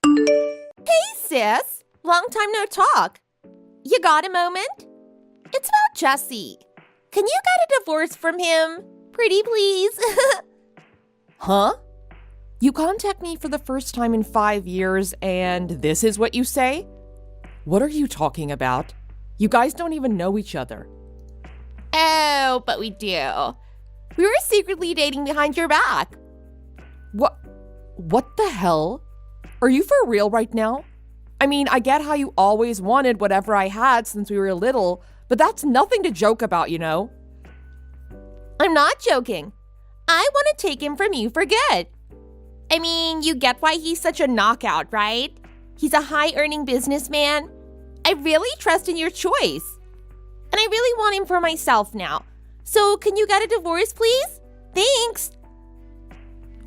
Hey, sis. Long time no talk. You got a moment? It's about Jesse. Can you get a divorce from him? Pretty please. Huh? You contact me for the first time in 5 years and this is what you say? What are you talking about? You guys don't even know each other. Oh, but we do. We were secretly dating behind your back. What the hell? Are you for real right now? I mean, I get how you always wanted whatever I had since we were little, but that's nothing to joke about, you know? I'm not joking. I want to take him from you for good. I mean, you get why he's such a knockout, right? He's a high-earning businessman. I really trust in your choice. And I really want him for myself now. So can you get a divorce, please? Thanks.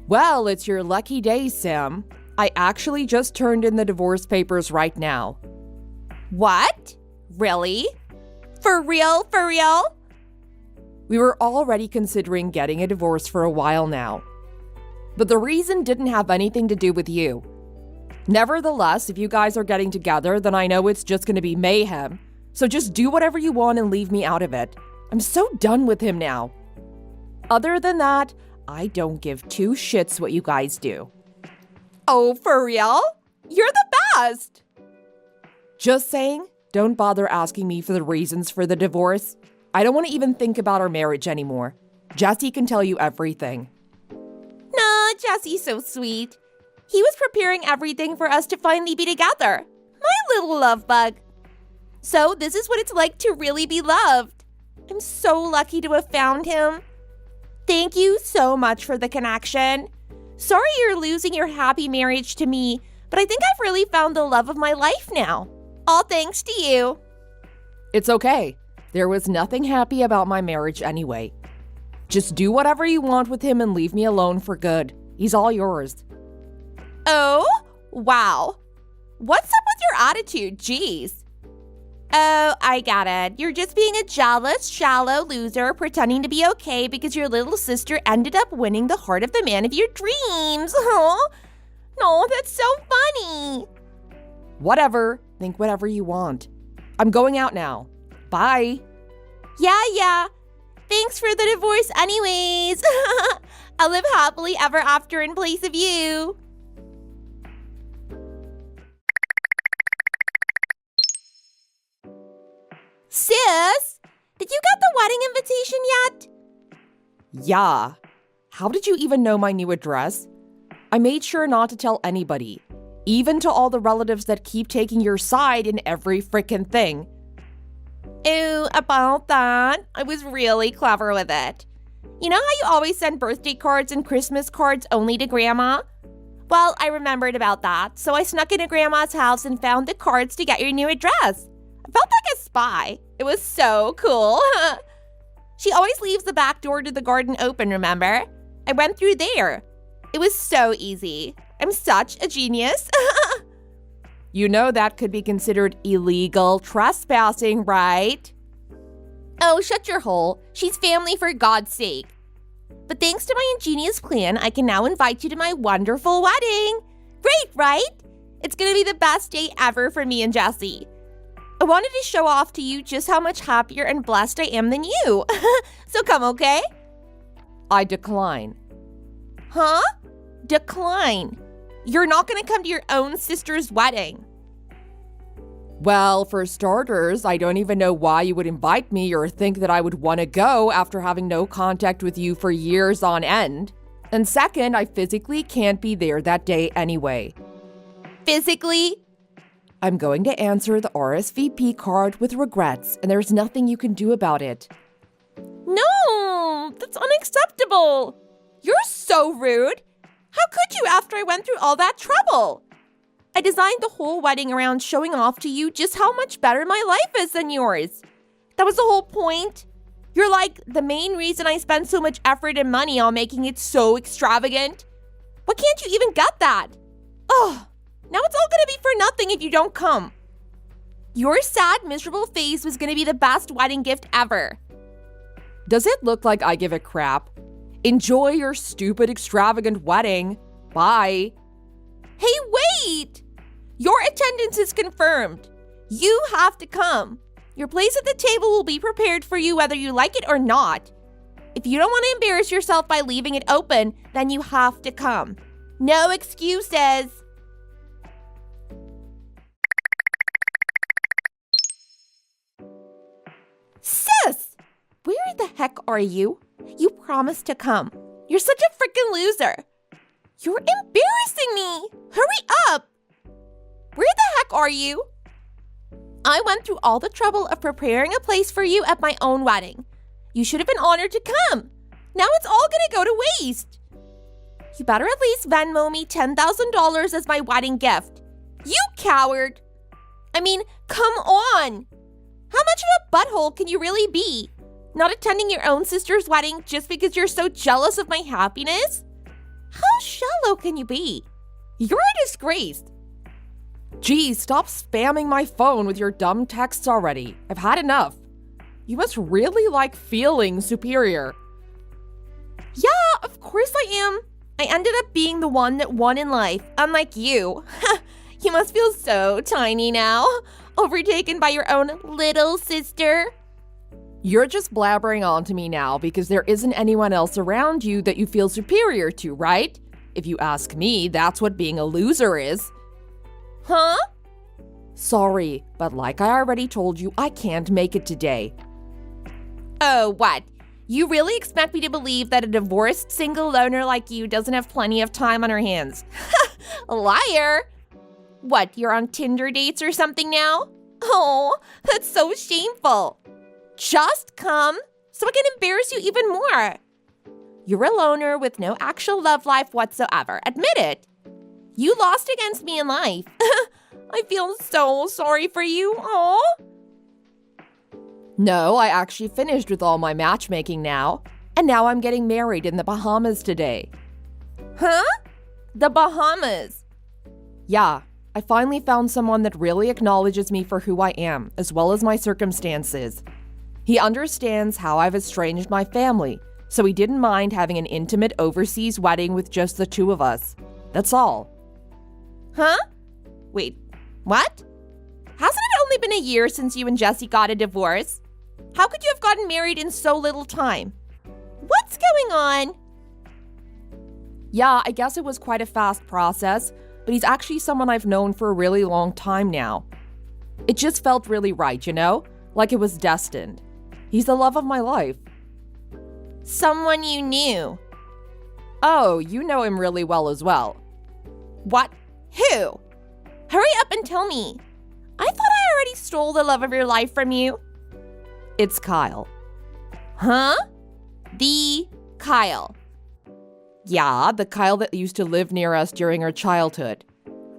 Well, it's your lucky day, Sam. I actually just turned in the divorce papers right now. What? Really? For real? For real? We were already considering getting a divorce for a while now. But the reason didn't have anything to do with you. Nevertheless, if you guys are getting together, then I know it's just going to be mayhem. So just do whatever you want and leave me out of it. I'm so done with him now. Other than that, I don't give two shits what you guys do. Oh, for real? You're the best! Just saying, don't bother asking me for the reasons for the divorce. I don't want to even think about our marriage anymore. Jesse can tell you everything. Nah, Jesse's so sweet. He was preparing everything for us to finally be together. My little love bug. So this is what it's like to really be loved. I'm so lucky to have found him. Thank you so much for the connection. Sorry you're losing your happy marriage to me, but I think I've really found the love of my life now. All thanks to you. It's okay. There was nothing happy about my marriage anyway. Just do whatever you want with him and leave me alone for good. He's all yours. Oh, wow. What's up with your attitude? Jeez. Oh, I get it. You're just being a jealous, shallow loser pretending to be okay because your little sister ended up winning the heart of the man of your dreams. Huh? No, that's so funny. Whatever. Think whatever you want. I'm going out now. Bye. Yeah. Thanks for the divorce anyways. I'll live happily ever after in place of you. Sis, did you get the wedding invitation yet? Yeah. How did you even know my new address? I made sure not to tell anybody, even to all the relatives that keep taking your side in every frickin' thing. Ooh, about that, I was really clever with it. You know how you always send birthday cards and Christmas cards only to Grandma? Well, I remembered about that, so I snuck into Grandma's house and found the cards to get your new address. I felt like a spy. It was so cool. She always leaves the back door to the garden open, remember? I went through there. It was so easy. I'm such a genius. You know that could be considered illegal trespassing, right? Oh, shut your hole. She's family for God's sake. But thanks to my ingenious plan, I can now invite you to my wonderful wedding. Great, right? It's gonna be the best day ever for me and Jesse. I wanted to show off to you just how much happier and blessed I am than you. So come, okay? I decline. Huh? Decline. You're not gonna come to your own sister's wedding. Well, for starters, I don't even know why you would invite me or think that I would want to go after having no contact with you for years on end. And second, I physically can't be there that day anyway. Physically? I'm going to answer the RSVP card with regrets, and there's nothing you can do about it. No, that's unacceptable. You're so rude. How could you after I went through all that trouble? I designed the whole wedding around showing off to you just how much better my life is than yours. That was the whole point. You're like the main reason I spend so much effort and money on making it so extravagant. Why can't you even get that? Ugh. Now it's all gonna be for nothing if you don't come. Your sad, miserable face was gonna be the best wedding gift ever. Does it look like I give a crap? Enjoy your stupid, extravagant wedding. Bye. Hey, wait! attendance is confirmed. You have to come. Your place at the table will be prepared for you whether you like it or not. If you don't want to embarrass yourself by leaving it open, then you have to come. No excuses. Sis! Where the heck are you? You promised to come. You're such a freaking loser. You're embarrassing me. Hurry up. Where the heck are you? I went through all the trouble of preparing a place for you at my own wedding. You should have been honored to come. Now it's all gonna go to waste. You better at least Venmo me $10,000 as my wedding gift. You coward! I mean, come on! How much of a butthole can you really be? Not attending your own sister's wedding just because you're so jealous of my happiness? How shallow can you be? You're a disgrace. Geez, stop spamming my phone with your dumb texts already. I've had enough. You must really like feeling superior. Yeah, of course I am. I ended up being the one that won in life, unlike you. You must feel so tiny now, overtaken by your own little sister. You're just blabbering on to me now because there isn't anyone else around you that you feel superior to, right? If you ask me, that's what being a loser is. Huh? Sorry, but like I already told you, I can't make it today. Oh, what? You really expect me to believe that a divorced single loner like you doesn't have plenty of time on her hands? Liar! What, you're on Tinder dates or something now? Oh, that's so shameful. Just come so I can embarrass you even more. You're a loner with no actual love life whatsoever. Admit it. You lost against me in life. I feel so sorry for you. Aw. No, I actually finished with all my matchmaking now. And now I'm getting married in the Bahamas today. Huh? The Bahamas? Yeah, I finally found someone that really acknowledges me for who I am, as well as my circumstances. He understands how I've estranged my family, so he didn't mind having an intimate overseas wedding with just the two of us. That's all. Huh? Wait, what? Hasn't it only been a year since you and Jesse got a divorce? How could you have gotten married in so little time? What's going on? Yeah, I guess it was quite a fast process, but he's actually someone I've known for a really long time now. It just felt really right, you know? Like it was destined. He's the love of my life. Someone you knew. Oh, you know him really well as well. What? Who? Hurry up and tell me. I thought I already stole the love of your life from you. It's Kyle. Huh? The Kyle. Yeah, the Kyle that used to live near us during our childhood.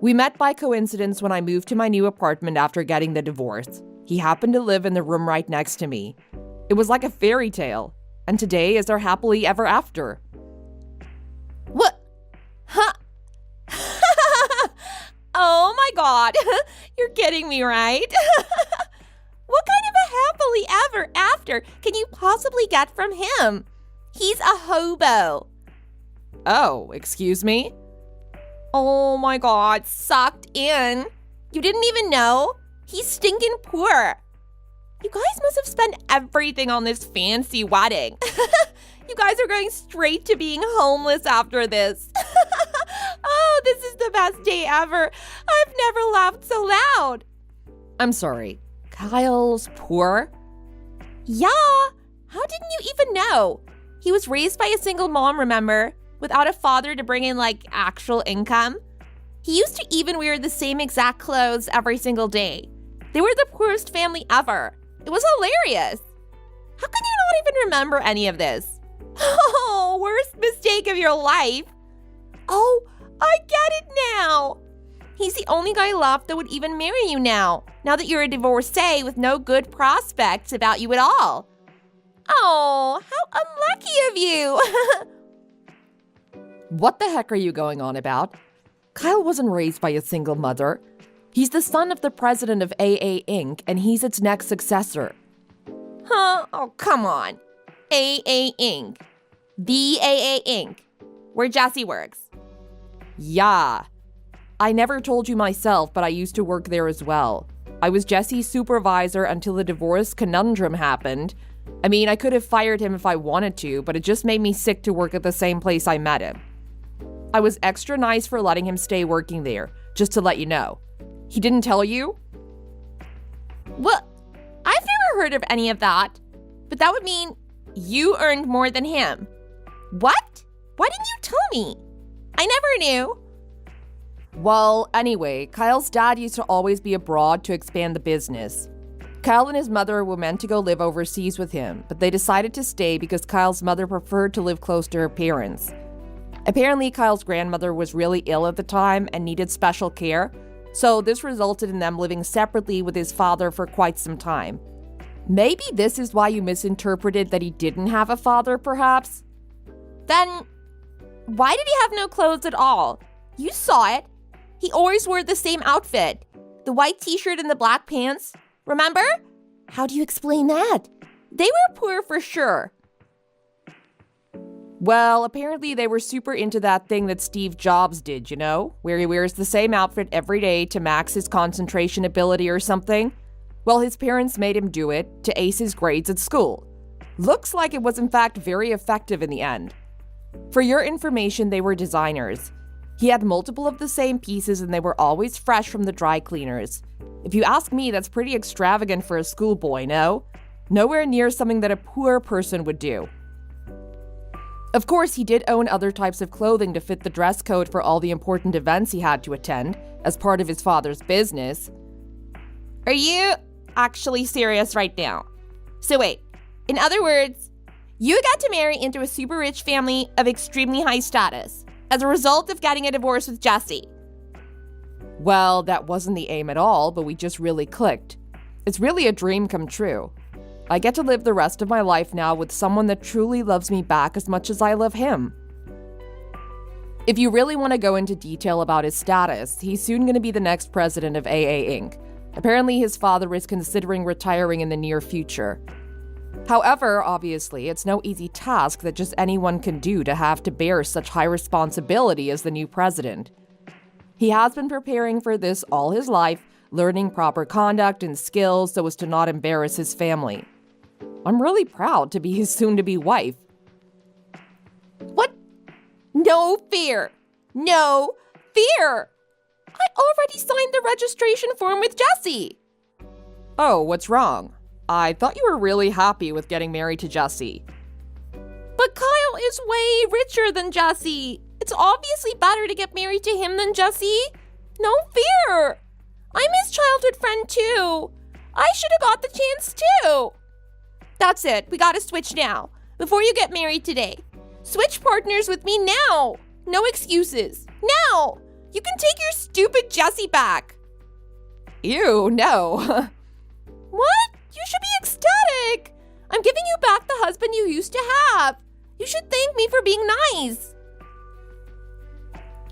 We met by coincidence when I moved to my new apartment after getting the divorce. He happened to live in the room right next to me. It was like a fairy tale, and today is our happily ever after. What? Huh? Oh my god, you're kidding me, right? What kind of a happily ever after can you possibly get from him? He's a hobo. Oh, excuse me? Oh my god, sucked in. You didn't even know? He's stinking poor. You guys must have spent everything on this fancy wedding. You guys are going straight to being homeless after this. Oh, this is the best day ever. I've never laughed so loud. I'm sorry. Kyle's poor? Yeah. How didn't you even know? He was raised by a single mom, remember? Without a father to bring in, actual income. He used to even wear the same exact clothes every single day. They were the poorest family ever. It was hilarious. How can you not even remember any of this? Oh, worst mistake of your life. Oh, I get it now. He's the only guy left that would even marry you now that you're a divorcee with no good prospects about you at all. Oh, how unlucky of you. What the heck are you going on about? Kyle wasn't raised by a single mother. He's the son of the president of AA Inc., and he's its next successor. Huh? Oh, come on. AA Inc. The AA Inc. Where Jesse works. Yeah. I never told you myself, but I used to work there as well. I was Jesse's supervisor until the divorce conundrum happened. I mean, I could have fired him if I wanted to, but it just made me sick to work at the same place I met him. I was extra nice for letting him stay working there, just to let you know. He didn't tell you? Well, I've never heard of any of that. But that would mean you earned more than him. What? Why didn't you tell me? I never knew. Well, anyway, Kyle's dad used to always be abroad to expand the business. Kyle and his mother were meant to go live overseas with him, but they decided to stay because Kyle's mother preferred to live close to her parents. Apparently, Kyle's grandmother was really ill at the time and needed special care, so this resulted in them living separately with his father for quite some time. Maybe this is why you misinterpreted that he didn't have a father, perhaps? Then, why did he have no clothes at all? You saw it. He always wore the same outfit. The white t-shirt and the black pants. Remember? How do you explain that? They were poor for sure. Well, apparently they were super into that thing that Steve Jobs did, you know? Where he wears the same outfit every day to max his concentration ability or something. Well, his parents made him do it to ace his grades at school. Looks like it was in fact very effective in the end. For your information, they were designers. He had multiple of the same pieces and they were always fresh from the dry cleaners. If you ask me, that's pretty extravagant for a schoolboy, no? Nowhere near something that a poor person would do. Of course, he did own other types of clothing to fit the dress code for all the important events he had to attend as part of his father's business. Are you actually serious right now? So wait, in other words, you got to marry into a super rich family of extremely high status as a result of getting a divorce with Jesse. Well, that wasn't the aim at all, but we just really clicked. It's really a dream come true. I get to live the rest of my life now with someone that truly loves me back as much as I love him. If you really want to go into detail about his status, he's soon going to be the next president of AA Inc. Apparently, his father is considering retiring in the near future. However, obviously, it's no easy task that just anyone can do to have to bear such high responsibility as the new president. He has been preparing for this all his life, learning proper conduct and skills so as to not embarrass his family. I'm really proud to be his soon-to-be wife. What? No fear. No fear. I already signed the registration form with Jesse. Oh, what's wrong? I thought you were really happy with getting married to Jesse. But Kyle is way richer than Jesse. It's obviously better to get married to him than Jesse. No fear. I'm his childhood friend too. I should have got the chance too. That's it. We gotta switch now. Before you get married today. Switch partners with me now. No excuses. Now. You can take your stupid Jesse back. Ew, no. What? You should be ecstatic. I'm giving you back the husband you used to have. You should thank me for being nice.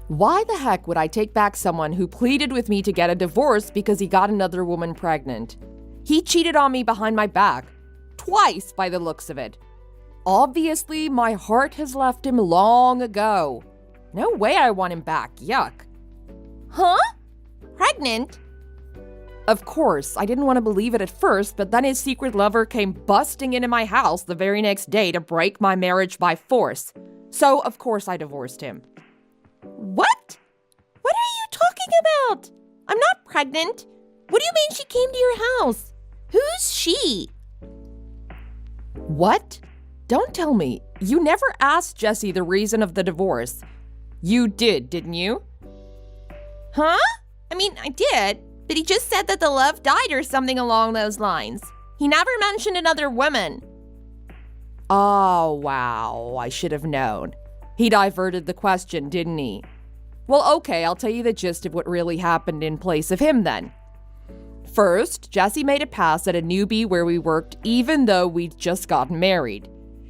Why the heck would I take back someone who pleaded with me to get a divorce because he got another woman pregnant? He cheated on me behind my back. Twice, by the looks of it. Obviously, my heart has left him long ago. No way I want him back. Yuck. Huh? Pregnant? Of course, I didn't want to believe it at first, but then his secret lover came busting into my house the very next day to break my marriage by force. So, of course, I divorced him. What? What are you talking about? I'm not pregnant. What do you mean she came to your house? Who's she? What? Don't tell me. You never asked Jesse the reason of the divorce. You did, didn't you? Huh? I mean, I did, but he just said that the love died or something along those lines. He never mentioned another woman. Oh, wow. I should have known. He diverted the question, didn't he? Well, okay, I'll tell you the gist of what really happened in place of him then. First, Jesse made a pass at a newbie where we worked even though we'd just gotten married.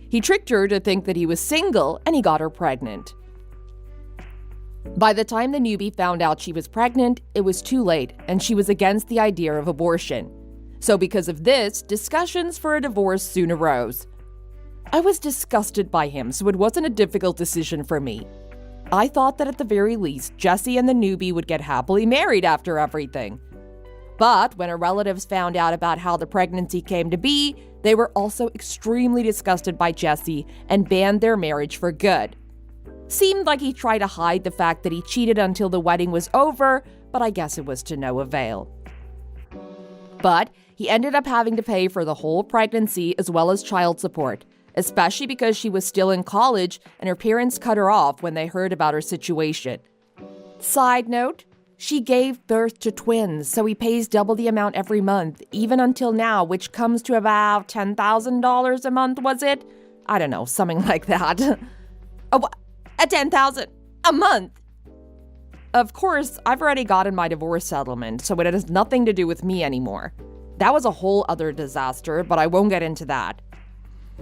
He tricked her to think that he was single and he got her pregnant. By the time the newbie found out she was pregnant, it was too late and she was against the idea of abortion. So because of this, discussions for a divorce soon arose. I was disgusted by him, so it wasn't a difficult decision for me. I thought that at the very least, Jesse and the newbie would get happily married after everything. But when her relatives found out about how the pregnancy came to be, they were also extremely disgusted by Jesse and banned their marriage for good. Seemed like he tried to hide the fact that he cheated until the wedding was over, but I guess it was to no avail. But he ended up having to pay for the whole pregnancy as well as child support, especially because she was still in college and her parents cut her off when they heard about her situation. Side note, she gave birth to twins, so he pays double the amount every month, even until now, which comes to about $10,000 a month, was it? I don't know, something like that. At $10,000 a month. Of course, I've already gotten my divorce settlement, so it has nothing to do with me anymore. That was a whole other disaster, but I won't get into that.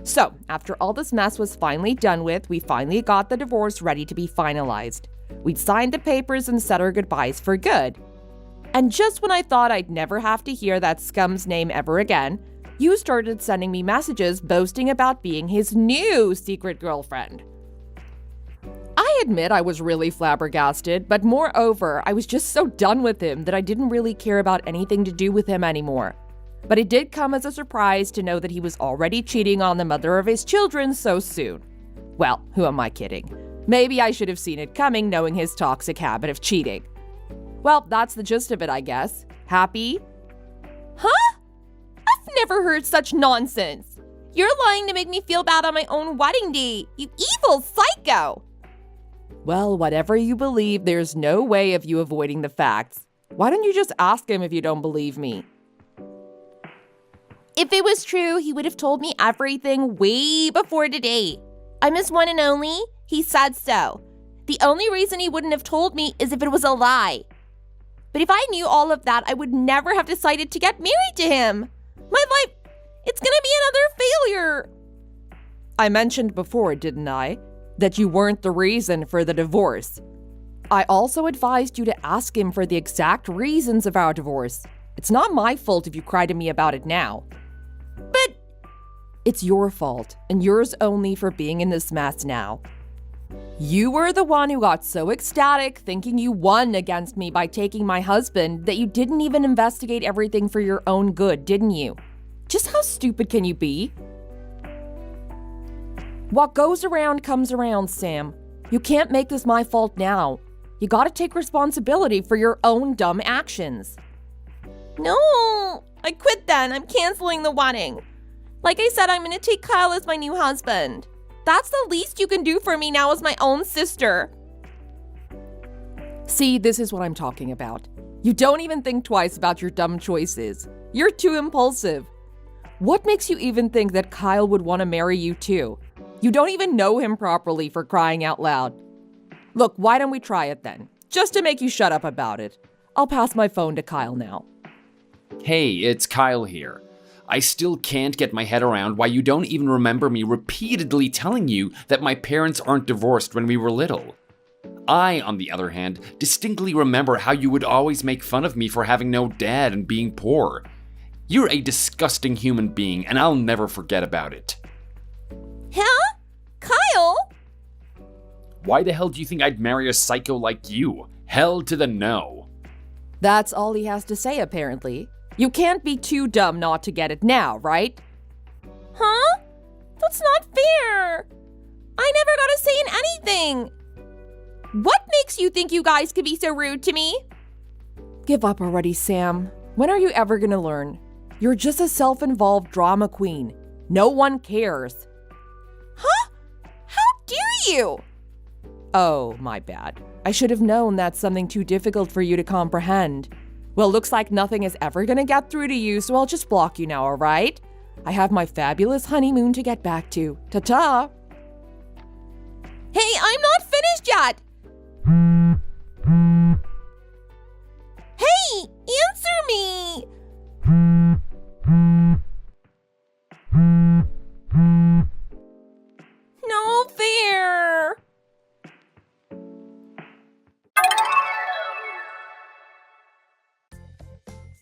So, after all this mess was finally done with, we finally got the divorce ready to be finalized. We'd signed the papers and said our goodbyes for good. And just when I thought I'd never have to hear that scum's name ever again, you started sending me messages boasting about being his new secret girlfriend. I admit I was really flabbergasted, but moreover, I was just so done with him that I didn't really care about anything to do with him anymore. But it did come as a surprise to know that he was already cheating on the mother of his children so soon. Well, who am I kidding? Maybe I should have seen it coming, knowing his toxic habit of cheating. Well, that's the gist of it, I guess. Happy? Huh? I've never heard such nonsense. You're lying to make me feel bad on my own wedding day, you evil psycho. Well, whatever you believe, there's no way of you avoiding the facts. Why don't you just ask him if you don't believe me? If it was true, he would have told me everything way before today. I'm his one and only. He said so. The only reason he wouldn't have told me is if it was a lie. But if I knew all of that, I would never have decided to get married to him. My life, it's gonna be another failure. I mentioned before, didn't I, that you weren't the reason for the divorce. I also advised you to ask him for the exact reasons of our divorce. It's not my fault if you cry to me about it now. But it's your fault, and yours only for being in this mess now. You were the one who got so ecstatic thinking you won against me by taking my husband that you didn't even investigate everything for your own good, didn't you? Just how stupid can you be? What goes around comes around, Sam. You can't make this my fault now. You gotta take responsibility for your own dumb actions. No, I quit then. I'm canceling the wedding. Like I said, I'm gonna take Kyle as my new husband. That's the least you can do for me now as my own sister. See, this is what I'm talking about. You don't even think twice about your dumb choices. You're too impulsive. What makes you even think that Kyle would want to marry you too? You don't even know him properly, for crying out loud. Look, why don't we try it then? Just to make you shut up about it. I'll pass my phone to Kyle now. Hey, it's Kyle here. I still can't get my head around why you don't even remember me repeatedly telling you that my parents aren't divorced when we were little. I, on the other hand, distinctly remember how you would always make fun of me for having no dad and being poor. You're a disgusting human being, and I'll never forget about it. Huh? Kyle? Why the hell do you think I'd marry a psycho like you? Hell to the no. That's all he has to say, apparently. You can't be too dumb not to get it now, right? Huh? That's not fair. I never got a say in anything. What makes you think you guys could be so rude to me? Give up already, Sam. When are you ever gonna learn? You're just a self-involved drama queen. No one cares. Huh? How dare you? Oh, my bad. I should have known that's something too difficult for you to comprehend. Well, looks like nothing is ever gonna get through to you, so I'll just block you now, alright? I have my fabulous honeymoon to get back to. Ta-ta! Hey, I'm not finished yet! Hey, answer me! No fair!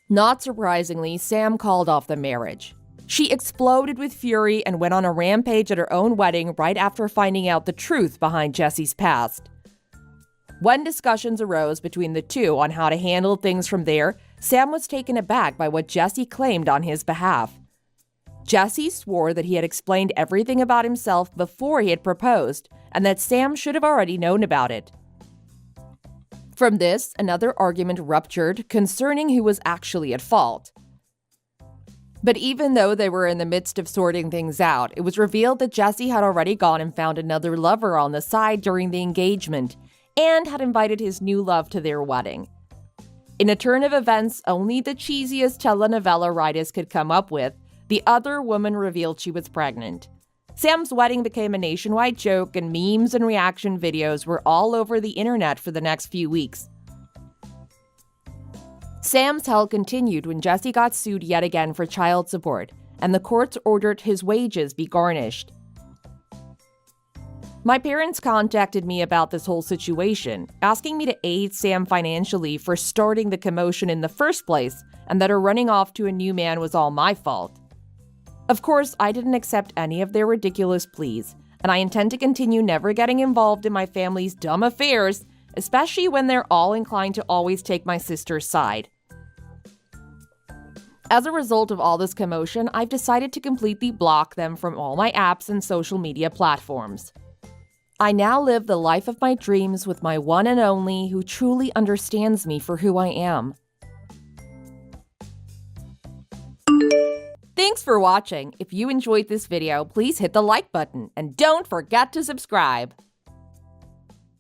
Not surprisingly, Sam called off the marriage. She exploded with fury and went on a rampage at her own wedding right after finding out the truth behind Jesse's past. When discussions arose between the two on how to handle things from there, Sam was taken aback by what Jesse claimed on his behalf. Jesse swore that he had explained everything about himself before he had proposed, and that Sam should have already known about it. From this, another argument ruptured concerning who was actually at fault. But even though they were in the midst of sorting things out, it was revealed that Jesse had already gone and found another lover on the side during the engagement, and had invited his new love to their wedding. In a turn of events only the cheesiest telenovela writers could come up with, the other woman revealed she was pregnant. Sam's wedding became a nationwide joke, and memes and reaction videos were all over the internet for the next few weeks. Sam's hell continued when Jesse got sued yet again for child support, and the courts ordered his wages be garnished. My parents contacted me about this whole situation, asking me to aid Sam financially for starting the commotion in the first place, and that her running off to a new man was all my fault. Of course, I didn't accept any of their ridiculous pleas, and I intend to continue never getting involved in my family's dumb affairs, especially when they're all inclined to always take my sister's side. As a result of all this commotion, I've decided to completely block them from all my apps and social media platforms. I now live the life of my dreams with my one and only who truly understands me for who I am. Thanks for watching. If you enjoyed this video, please hit the like button and don't forget to subscribe.